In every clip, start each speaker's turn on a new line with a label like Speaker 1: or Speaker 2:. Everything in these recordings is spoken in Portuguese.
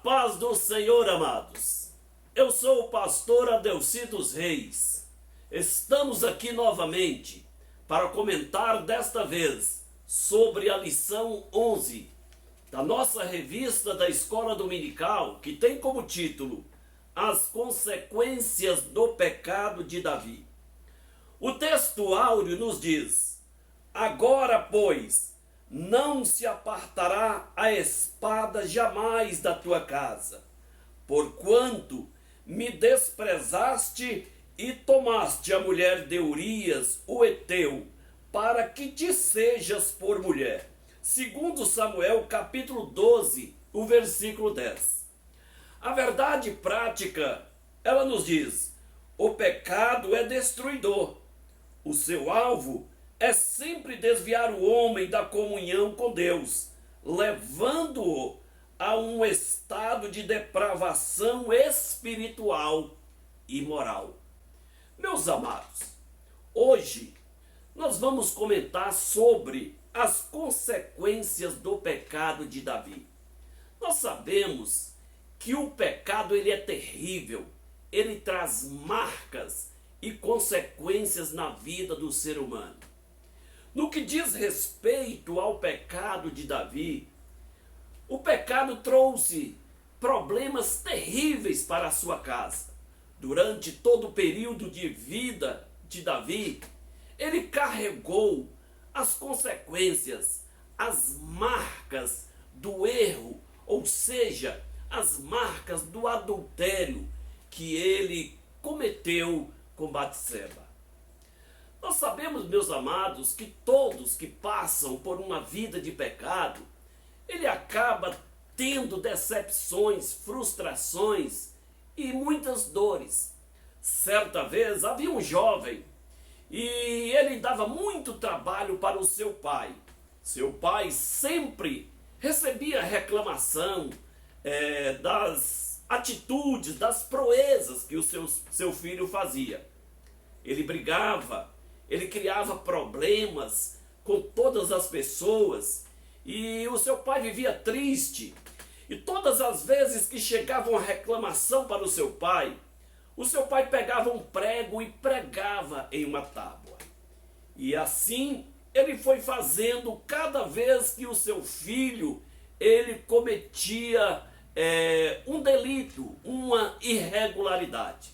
Speaker 1: paz do Senhor, amados. Eu sou o pastor Adelci dos Reis. Estamos aqui novamente para comentar desta vez sobre a lição 11 da nossa revista da Escola Dominical, que tem como título As Consequências do Pecado de Davi. O texto áureo nos diz: agora, pois, não se apartará a espada jamais da tua casa, porquanto me desprezaste e tomaste a mulher de Urias, o Heteu, para que te sejas por mulher. Segundo Samuel, capítulo 12, o versículo 10. A verdade prática, ela nos diz: o pecado é destruidor. O seu alvo é sempre desviar o homem da comunhão com Deus, levando-o a um estado de depravação espiritual e moral. Meus amados, hoje nós vamos comentar sobre as consequências do pecado de Davi. Nós sabemos que o pecado ele é terrível, ele traz marcas e consequências na vida do ser humano. No que diz respeito ao pecado de Davi, o pecado trouxe problemas terríveis para a sua casa. Durante todo o período de vida de Davi, ele carregou as consequências, as marcas do erro, ou seja, as marcas do adultério que ele cometeu com Batseba. Nós sabemos, meus amados, que todos que passam por uma vida de pecado, ele acaba tendo decepções, frustrações e muitas dores. Certa vez havia um jovem e ele dava muito trabalho para o seu pai. Seu pai sempre recebia reclamação das atitudes, das proezas que o seu filho fazia. Ele brigava, ele criava problemas com todas as pessoas e o seu pai vivia triste. E todas as vezes que chegava uma reclamação para o seu pai pegava um prego e pregava em uma tábua. E assim ele foi fazendo cada vez que o seu filho ele cometia um delito, uma irregularidade.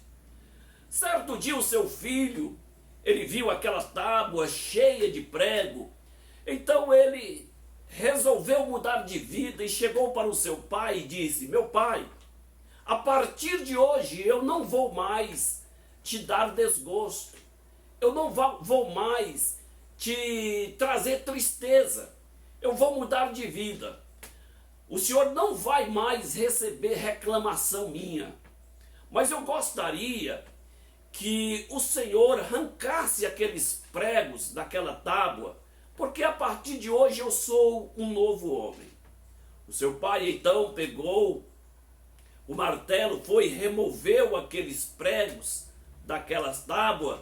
Speaker 1: Certo dia o seu filho, ele viu aquela tábua cheia de prego, então ele resolveu mudar de vida e chegou para o seu pai e disse: meu pai, a partir de hoje eu não vou mais te dar desgosto, eu não vou mais te trazer tristeza, eu vou mudar de vida. O senhor não vai mais receber reclamação minha, mas eu gostaria que o Senhor arrancasse aqueles pregos daquela tábua, porque a partir de hoje eu sou um novo homem. O seu pai então pegou o martelo, foi e removeu aqueles pregos daquelas tábuas,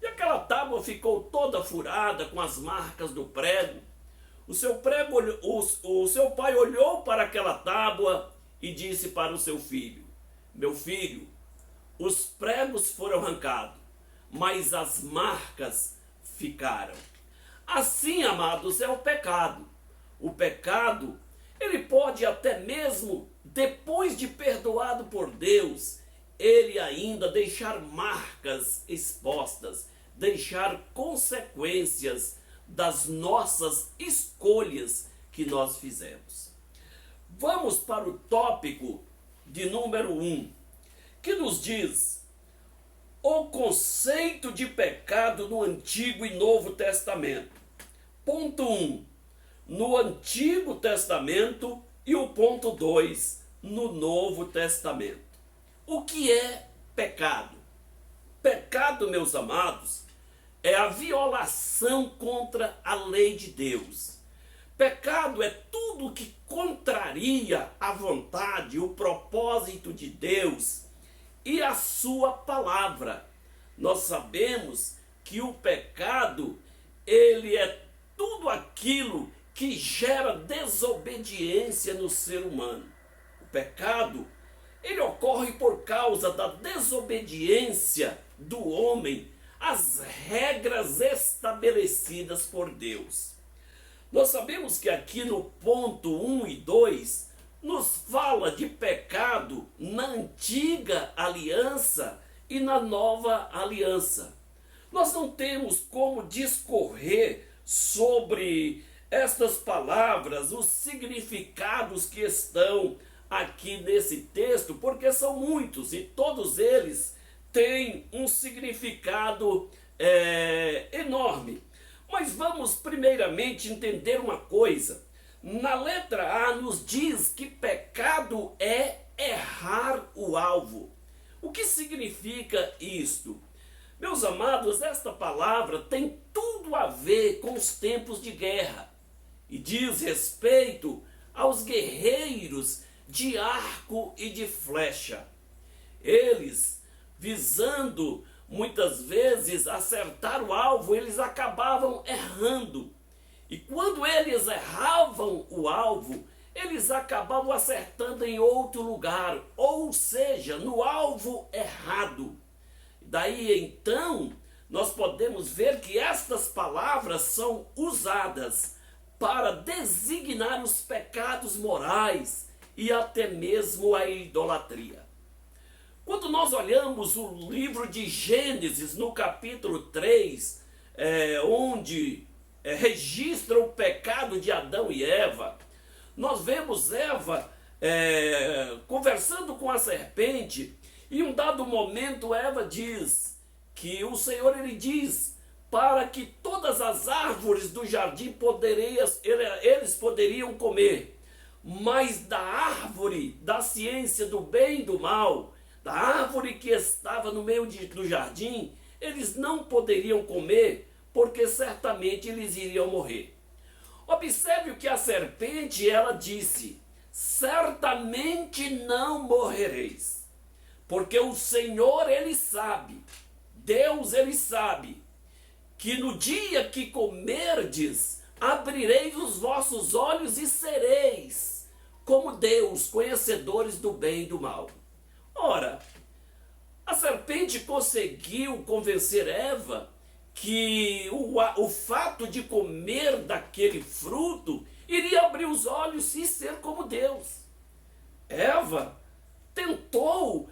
Speaker 1: e aquela tábua ficou toda furada com as marcas do prego. O seu pai olhou para aquela tábua e disse para o seu filho: meu filho, os pregos foram arrancados, mas as marcas ficaram. Assim, amados, é o pecado. O pecado, ele pode até mesmo, depois de perdoado por Deus, ele ainda deixar marcas expostas, deixar consequências das nossas escolhas que nós fizemos. Vamos para o tópico de número 1, que nos diz o conceito de pecado no Antigo e Novo Testamento. Ponto 1, no Antigo Testamento, e o ponto 2, no Novo Testamento. O que é pecado? Pecado, meus amados, é a violação contra a lei de Deus. Pecado é tudo que contraria a vontade, o propósito de Deus e a sua palavra. Nós sabemos que o pecado, ele é tudo aquilo que gera desobediência no ser humano. pecado, ele ocorre por causa da desobediência do homem às regras estabelecidas por Deus. Nós sabemos que aqui no ponto 1 e 2 nos fala de pecado na antiga aliança e na nova aliança. Nós não temos como discorrer sobre estas palavras, os significados que estão aqui nesse texto, porque são muitos e todos eles têm um significado enorme. Mas vamos primeiramente entender uma coisa. Na letra A nos diz que pecado é errar o alvo. O que significa isto? Meus amados, esta palavra tem tudo a ver com os tempos de guerra e diz respeito aos guerreiros de arco e de flecha. Eles, visando muitas vezes acertar o alvo, eles acabavam errando. E quando eles erravam o alvo, eles acabavam acertando em outro lugar, ou seja, no alvo errado. Daí então, nós podemos ver que estas palavras são usadas para designar os pecados morais e até mesmo a idolatria. Quando nós olhamos o livro de Gênesis, no capítulo 3, onde registra o pecado de Adão e Eva, nós vemos Eva conversando com a serpente, e em um dado momento Eva diz que o Senhor ele diz para que todas as árvores do jardim eles poderiam comer, mas da árvore da ciência do bem e do mal, da árvore que estava no meio do jardim, eles não poderiam comer, porque certamente eles iriam morrer. Observe o que a serpente ela disse: certamente não morrereis, porque o Senhor ele sabe, Deus ele sabe, que no dia que comerdes, abrireis os vossos olhos e sereis como Deus, conhecedores do bem e do mal. Ora, a serpente conseguiu convencer Eva que o fato de comer daquele fruto iria abrir os olhos e ser como Deus. Eva tentou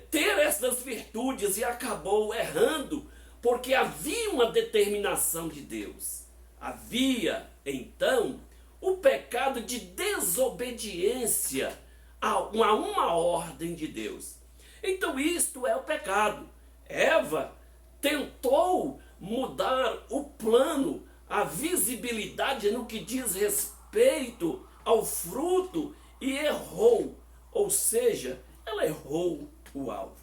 Speaker 1: ter essas virtudes e acabou errando, porque havia uma determinação de Deus. Havia, então, o pecado de desobediência a uma ordem de Deus. Então isto é o pecado. Eva tentou mudar o plano, a visibilidade no que diz respeito ao fruto e errou, ou seja, ela errou o alvo.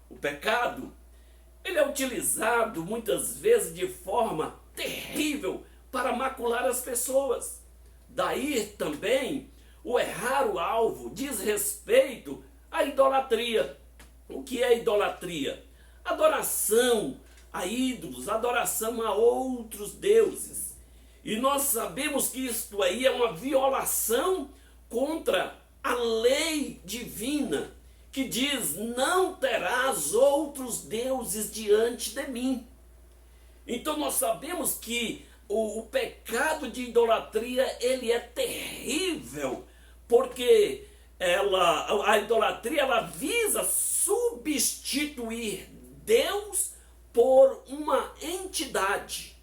Speaker 1: O pecado, ele é utilizado muitas vezes de forma terrível para macular as pessoas. Daí também o errar o alvo diz respeito à idolatria. O que é idolatria? Adoração a ídolos, adoração a outros deuses. E nós sabemos que isto aí é uma violação contra a lei divina, que diz: não terás outros deuses diante de mim. Então nós sabemos que o pecado de idolatria ele é terrível, porque a idolatria ela visa substituir Deus por uma entidade.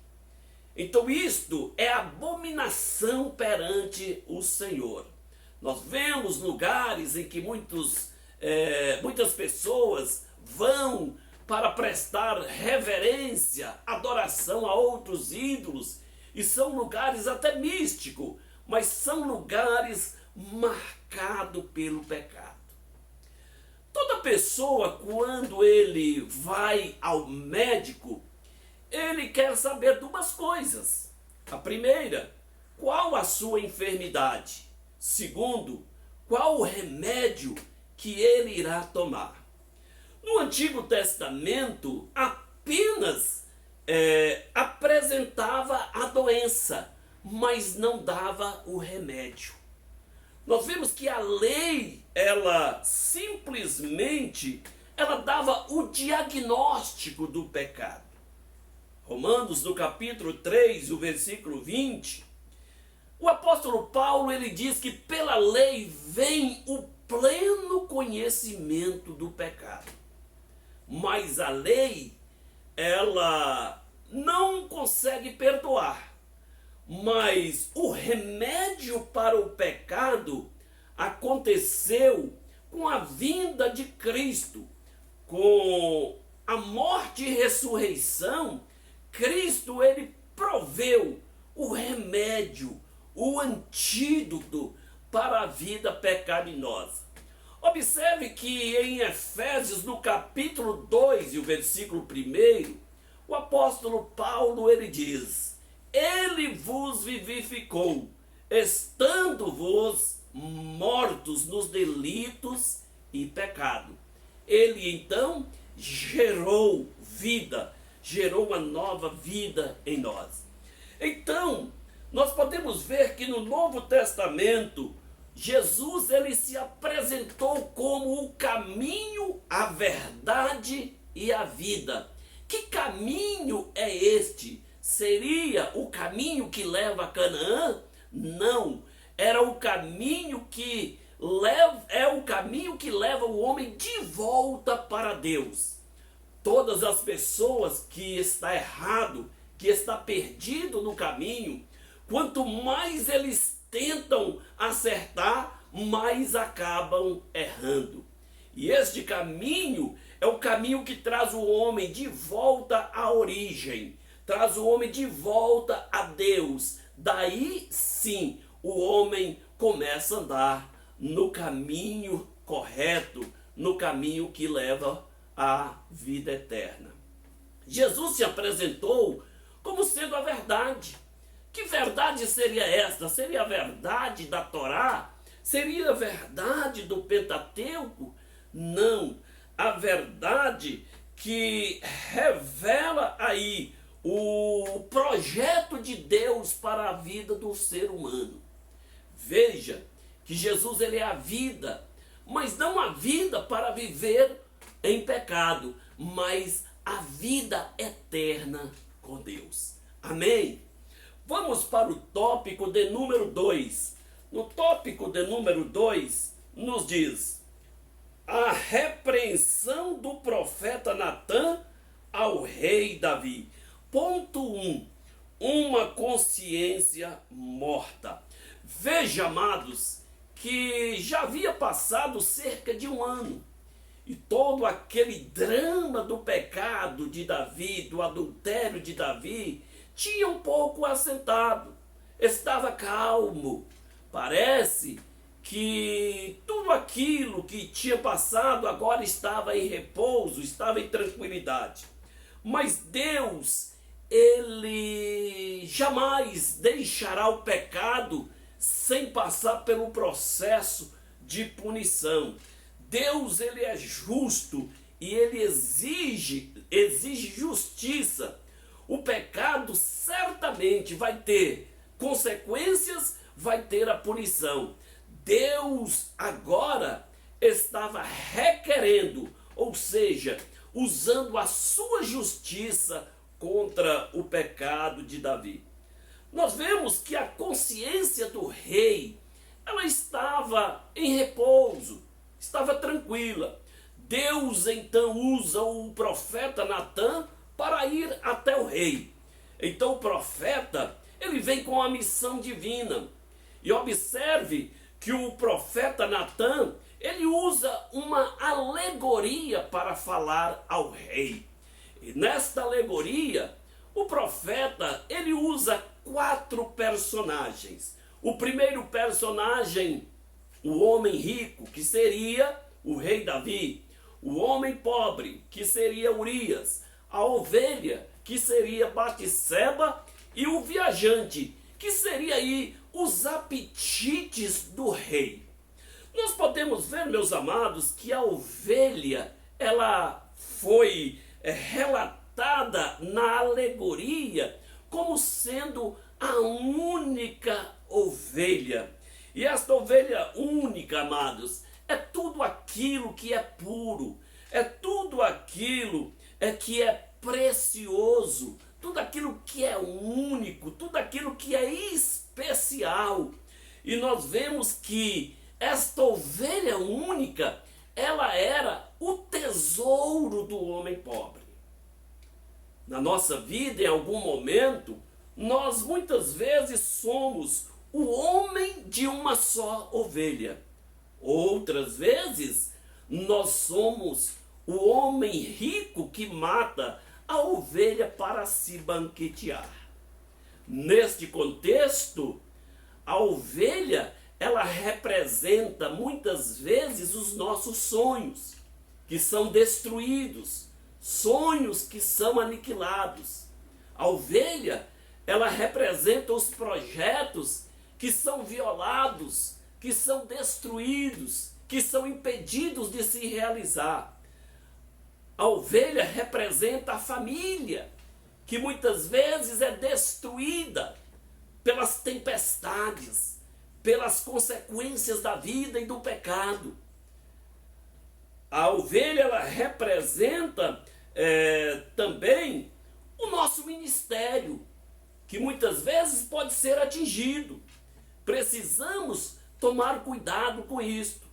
Speaker 1: Então isto é abominação perante o Senhor. Nós vemos lugares em que muitas pessoas vão para prestar reverência, adoração a outros ídolos, e são lugares até místicos, mas são lugares marcados pelo pecado. Toda pessoa, quando ele vai ao médico, ele quer saber duas coisas. A primeira, qual a sua enfermidade? Segundo, qual o remédio que ele irá tomar? No Antigo Testamento, apenas apresentava a doença, mas não dava o remédio. Nós vimos que a lei, ela simplesmente, ela dava o diagnóstico do pecado. Romanos, no capítulo 3, o versículo 20, o apóstolo Paulo, ele diz que pela lei vem o pleno conhecimento do pecado. Mas a lei, ela não consegue perdoar. Mas o remédio para o pecado aconteceu com a vinda de Cristo. Com a morte e ressurreição, Cristo, ele proveu o remédio, o antídoto para a vida pecaminosa. Observe que em Efésios, no capítulo 2 e o versículo 1, o apóstolo Paulo, ele diz: Ele vos vivificou, estando-vos mortos nos delitos e pecado. Ele então gerou vida, gerou uma nova vida em nós. Então, nós podemos ver que no Novo Testamento, Jesus, ele se apresentou como o caminho, a verdade e a vida. Que caminho é este? Seria o caminho que leva a Canaã? Não, era o caminho que leva o homem de volta para Deus. Todas as pessoas que está errado, que está perdido no caminho, quanto mais eles tentam acertar, mais acabam errando. E este caminho é o caminho que traz o homem de volta à origem, traz o homem de volta a Deus. Daí sim o homem começa a andar no caminho correto, no caminho que leva à vida eterna. Jesus se apresentou como sendo a verdade. Que verdade seria esta? Seria a verdade da Torá? Seria a verdade do Pentateuco? Não. A verdade que revela aí o projeto de Deus para a vida do ser humano. Veja que Jesus, ele é a vida, mas não a vida para viver em pecado, mas a vida eterna com Deus. Amém? Vamos para o tópico de número 2. No tópico de número 2, nos diz: a repreensão do profeta Natã ao rei Davi. Ponto 1. Uma consciência morta. Veja, amados, que já havia passado cerca de 1 ano. E todo aquele drama do pecado de Davi, do adultério de Davi, tinha um pouco assentado. Estava calmo. Parece que tudo aquilo que tinha passado agora estava em repouso, estava em tranquilidade. Mas Deus, ele jamais deixará o pecado sem passar pelo processo de punição. Deus, ele é justo e ele exige justiça. O pecado certamente vai ter consequências, vai ter a punição. Deus agora estava requerendo, ou seja, usando a sua justiça contra o pecado de Davi. Nós vemos que a consciência do rei, ela estava em repouso, estava tranquila. Deus então usa o profeta Natã para ir até o rei. Então o profeta, ele vem com a missão divina. E observe que o profeta Natã, ele usa uma alegoria para falar ao rei. E nesta alegoria, o profeta, ele usa 4 personagens. O primeiro personagem, o homem rico, que seria o rei Davi. O homem pobre, que seria Urias. A ovelha, que seria Batseba. E o viajante, que seria aí os apetites do rei. Nós podemos ver, meus amados, que a ovelha, ela foi relatada na alegoria como sendo a única ovelha. E esta ovelha única, amados, é tudo aquilo que é puro, é tudo aquilo que é precioso, tudo aquilo que é único, tudo aquilo que é especial. E nós vemos que esta ovelha única, ela era o tesouro do homem pobre. Na nossa vida, em algum momento, nós muitas vezes somos o homem de uma só ovelha. Outras vezes, nós somos o homem rico que mata a ovelha para se banquetear. Neste contexto, a ovelha, ela representa muitas vezes os nossos sonhos, que são destruídos, sonhos que são aniquilados. A ovelha, ela representa os projetos que são violados, que são destruídos, que são impedidos de se realizar. A ovelha representa a família, que muitas vezes é destruída pelas tempestades, pelas consequências da vida e do pecado. A ovelha, ela representa também o nosso ministério, que muitas vezes pode ser atingido. Precisamos tomar cuidado com isto.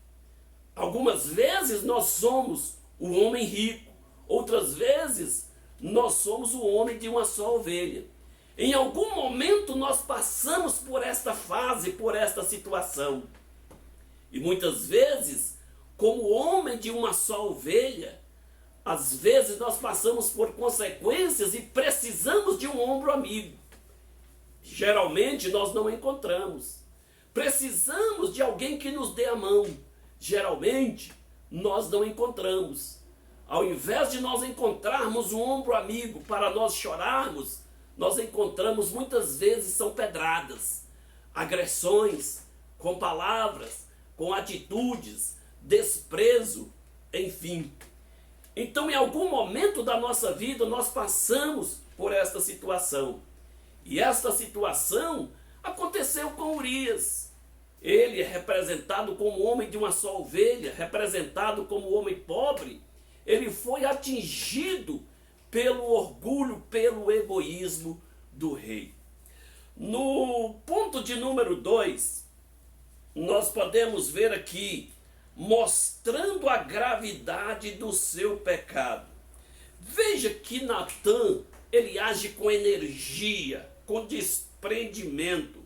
Speaker 1: Algumas vezes nós somos o homem rico, outras vezes nós somos o homem de uma só ovelha. Em algum momento nós passamos por esta fase, por esta situação. E muitas vezes, como homem de uma só ovelha, às vezes nós passamos por consequências e precisamos de um ombro amigo. Geralmente nós não encontramos. Precisamos de alguém que nos dê a mão. Geralmente nós não encontramos. Ao invés de nós encontrarmos um ombro amigo para nós chorarmos, nós encontramos muitas vezes são pedradas, agressões, com palavras, com atitudes, desprezo, enfim. Então, em algum momento da nossa vida, nós passamos por esta situação. E esta situação aconteceu com Urias. Ele é representado como homem de uma só ovelha, representado como homem pobre. Ele foi atingido pelo orgulho, pelo egoísmo do rei. No ponto de número 2, nós podemos ver aqui, mostrando a gravidade do seu pecado. Veja que Natã, ele age com energia, com desprendimento.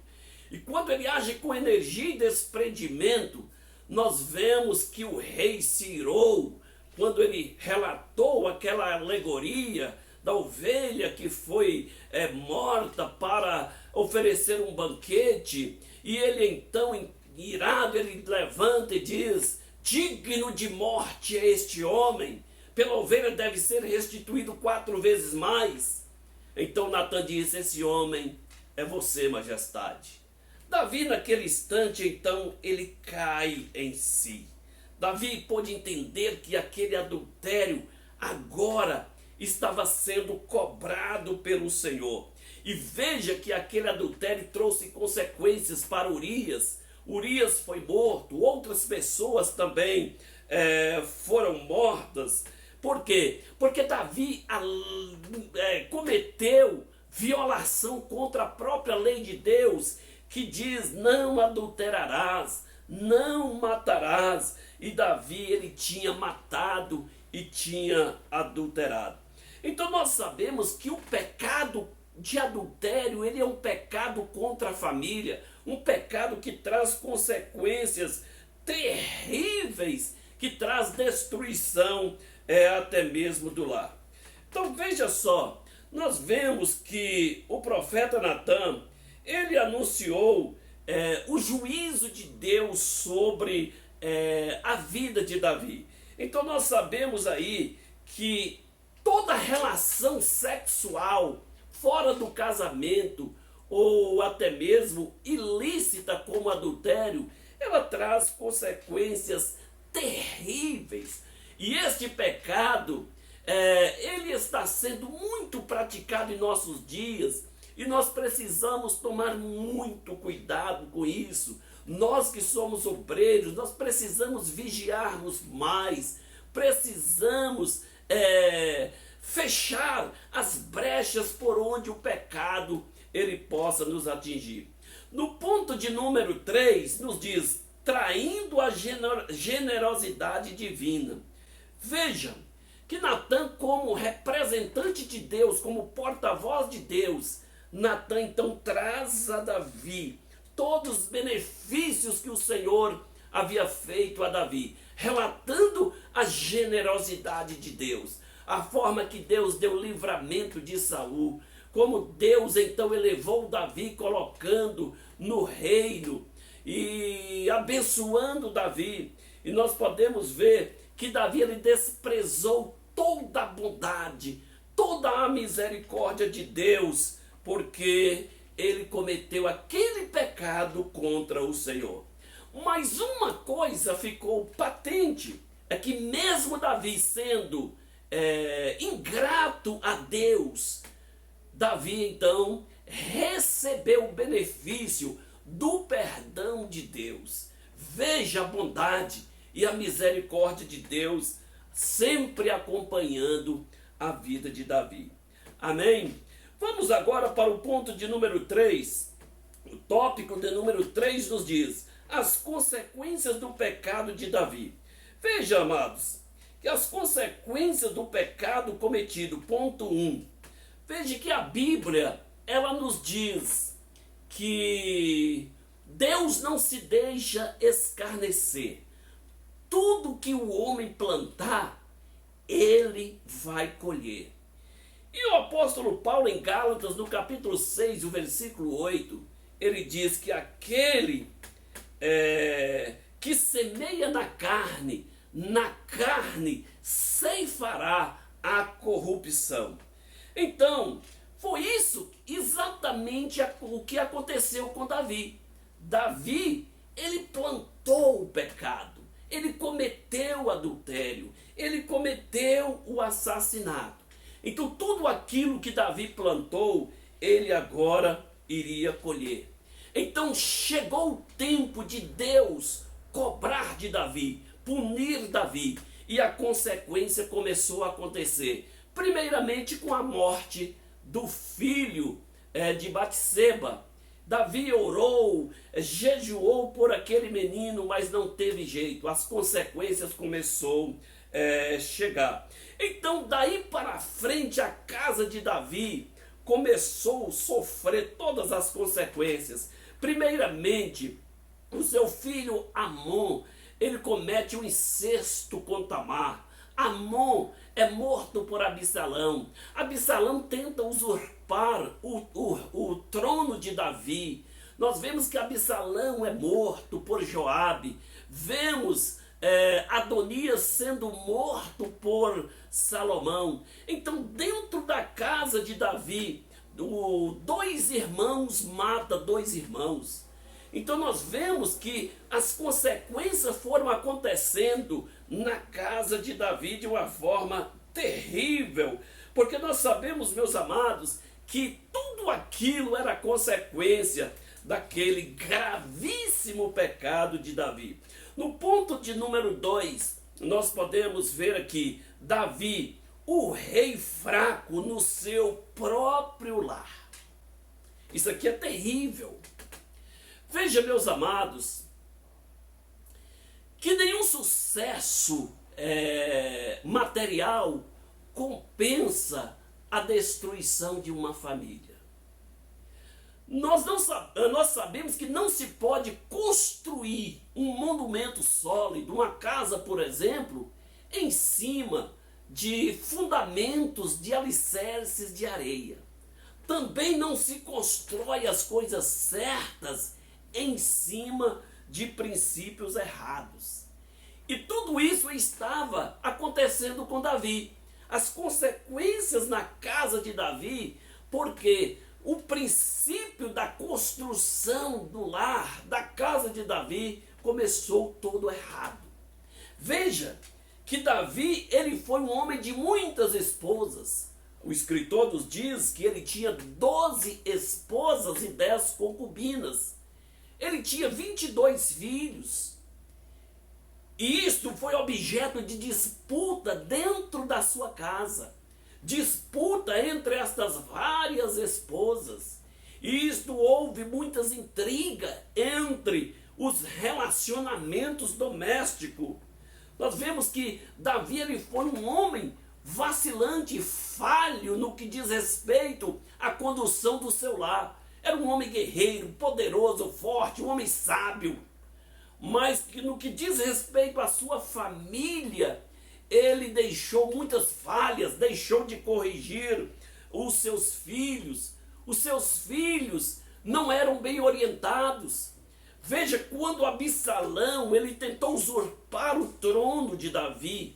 Speaker 1: E quando ele age com energia e desprendimento, nós vemos que o rei se irou, quando ele relatou aquela alegoria da ovelha que foi morta para oferecer um banquete, e ele então, irado, ele levanta e diz: digno de morte é este homem, pela ovelha deve ser restituído 4 vezes mais. Então Natã disse: esse homem é você, majestade. Davi, naquele instante, então, ele cai em si. Davi pôde entender que aquele adultério agora estava sendo cobrado pelo Senhor. E veja que aquele adultério trouxe consequências para Urias. Urias foi morto, outras pessoas também foram mortas. Por quê? Porque Davi cometeu violação contra a própria lei de Deus, que diz: não adulterarás, não matarás. E Davi, ele tinha matado e tinha adulterado. Então nós sabemos que o pecado de adultério, ele é um pecado contra a família, um pecado que traz consequências terríveis, que traz destruição até mesmo do lar. Então veja só, nós vemos que o profeta Natã, ele anunciou o juízo de Deus sobre a vida de Davi. Então nós sabemos aí que toda relação sexual fora do casamento, ou até mesmo ilícita como adultério, ela traz consequências terríveis. E este pecado, ele está sendo muito praticado em nossos dias, e nós precisamos tomar muito cuidado com isso. Nós que somos obreiros, nós precisamos vigiarmos mais, precisamos fechar as brechas por onde o pecado ele possa nos atingir. No ponto de número 3, nos diz, traindo a generosidade divina. Vejam que Natan, como representante de Deus, como porta-voz de Deus, Natan então traz a Davi todos os benefícios que o Senhor havia feito a Davi, relatando a generosidade de Deus, a forma que Deus deu livramento de Saul, como Deus então elevou Davi, colocando no reino e abençoando Davi. E nós podemos ver que Davi ele desprezou toda a bondade, toda a misericórdia de Deus, porque ele cometeu aquele pecado contra o Senhor. Mas uma coisa ficou patente, é que mesmo Davi sendo ingrato a Deus, Davi então recebeu o benefício do perdão de Deus. Veja a bondade e a misericórdia de Deus sempre acompanhando a vida de Davi. Amém? Vamos agora para o ponto de número 3. O tópico de número 3 nos diz as consequências do pecado de Davi. Veja, amados, que as consequências do pecado cometido, ponto 1. Veja que a Bíblia, ela nos diz que Deus não se deixa escarnecer. Tudo que o homem plantar, ele vai colher. E o apóstolo Paulo em Gálatas, no capítulo 6, o versículo 8, ele diz que aquele que semeia na carne ceifará a corrupção. Então, foi isso exatamente o que aconteceu com Davi. Davi, ele plantou o pecado, ele cometeu o adultério, ele cometeu o assassinato. Então tudo aquilo que Davi plantou, ele agora iria colher. Então chegou o tempo de Deus cobrar de Davi, punir Davi, e a consequência começou a acontecer. Primeiramente com a morte do filho de Batseba. Davi orou, jejuou por aquele menino, mas não teve jeito. As consequências começaram a chegar. Então daí para frente a casa de Davi começou a sofrer todas as consequências. Primeiramente, o seu filho Amon, ele comete um incesto com Tamar. Amon é morto por Absalão. Absalão tenta usurpar o trono de Davi. Nós vemos que Absalão é morto por Joabe. Vemos Adonias sendo morto por Salomão. Então dentro da casa de Davi, dois irmãos matam dois irmãos. Então nós vemos que as consequências foram acontecendo na casa de Davi de uma forma terrível, porque nós sabemos, meus amados, que tudo aquilo era consequência daquele gravíssimo pecado de Davi. No ponto de número 2, nós podemos ver aqui Davi, o rei fraco no seu próprio lar. Isso aqui é terrível. Veja, meus amados, que nenhum sucesso material compensa a destruição de uma família. Nós sabemos que não se pode construir um monumento sólido, uma casa, por exemplo, em cima de fundamentos de alicerces de areia. Também não se constrói as coisas certas em cima de princípios errados. E tudo isso estava acontecendo com Davi. As consequências na casa de Davi, porque o princípio da construção do lar, da casa de Davi, começou todo errado. Veja que Davi, ele foi um homem de muitas esposas. O escritor nos diz que ele tinha 12 esposas e 10 concubinas. Ele tinha 22 filhos. E isto foi objeto de disputa dentro da sua casa. Disputa entre estas várias esposas. E isto houve muitas intrigas entre os relacionamentos domésticos. Nós vemos que Davi ele foi um homem vacilante, falho no que diz respeito à condução do seu lar. Era um homem guerreiro, poderoso, forte, um homem sábio. Mas que no que diz respeito à sua família, ele deixou muitas falhas, deixou de corrigir os seus filhos. Os seus filhos não eram bem orientados. Veja, quando Absalão ele tentou usurpar o trono de Davi,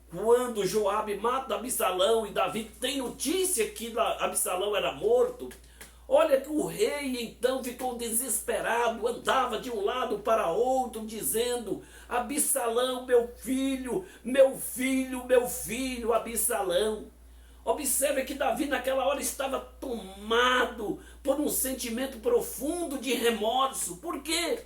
Speaker 1: quando Joabe mata Absalão e Davi tem notícia que Absalão era morto, olha que o rei então ficou desesperado, andava de um lado para outro dizendo: Absalão, meu filho, meu filho, meu filho, Absalão. Observe que Davi naquela hora estava tomado por um sentimento profundo de remorso. Por quê?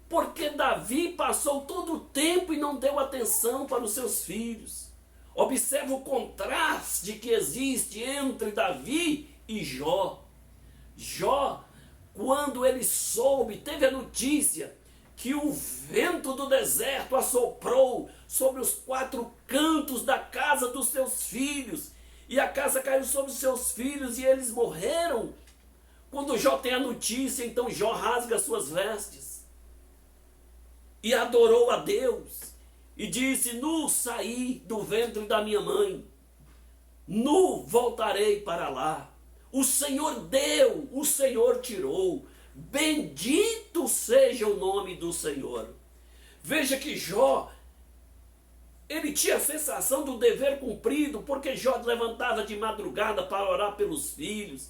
Speaker 1: Porque Davi passou todo o tempo e não deu atenção para os seus filhos. Observe o contraste que existe entre Davi e Jó. Jó, quando ele soube, teve a notícia que o vento do deserto assoprou sobre os 4 cantos da casa dos seus filhos, e a casa caiu sobre os seus filhos e eles morreram. Quando Jó tem a notícia, então Jó rasga suas vestes e adorou a Deus e disse: nu saí do ventre da minha mãe, nu voltarei para lá. O Senhor deu, o Senhor tirou, bendito seja o nome do Senhor. Veja que Jó, ele tinha a sensação do dever cumprido, porque Jó levantava de madrugada para orar pelos filhos.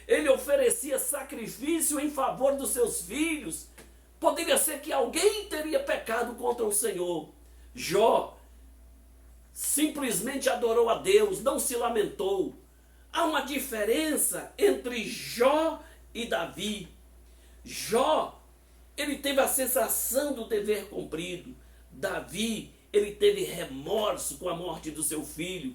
Speaker 1: Ele oferecia sacrifício em favor dos seus filhos. Poderia ser que alguém teria pecado contra o Senhor. Jó simplesmente adorou a Deus, não se lamentou. Há uma diferença entre Jó e Davi. Jó, ele teve a sensação do dever cumprido. Davi, ele teve remorso com a morte do seu filho.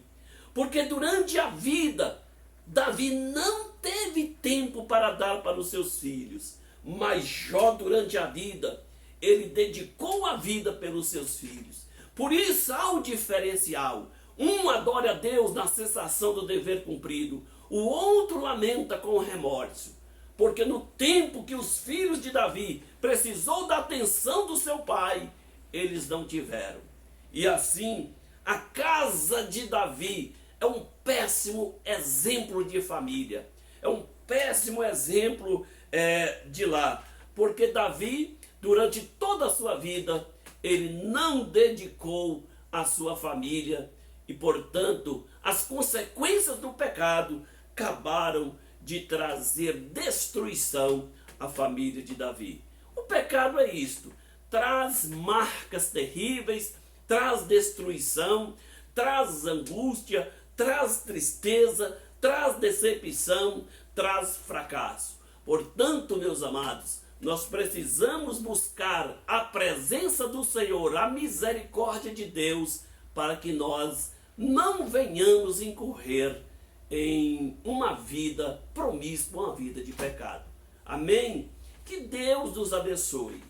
Speaker 1: Porque durante a vida, Davi não teve tempo para dar para os seus filhos. Mas Jó, durante a vida, ele dedicou a vida pelos seus filhos. Por isso há um diferencial. Um adora a Deus na sensação do dever cumprido. O outro lamenta com remorso. Porque no tempo que os filhos de Davi precisou da atenção do seu pai, eles não tiveram. E assim, a casa de Davi é um péssimo exemplo de família. É um péssimo exemplo de lar. Porque Davi, durante toda a sua vida, ele não dedicou a sua família. E, portanto, as consequências do pecado acabaram de trazer destruição à família de Davi. O pecado é isto: traz marcas terríveis, traz destruição, traz angústia, traz tristeza, traz decepção, traz fracasso. Portanto, meus amados, nós precisamos buscar a presença do Senhor, a misericórdia de Deus, para que nós não venhamos incorrer em uma vida promíscua, uma vida de pecado. Amém? Que Deus nos abençoe.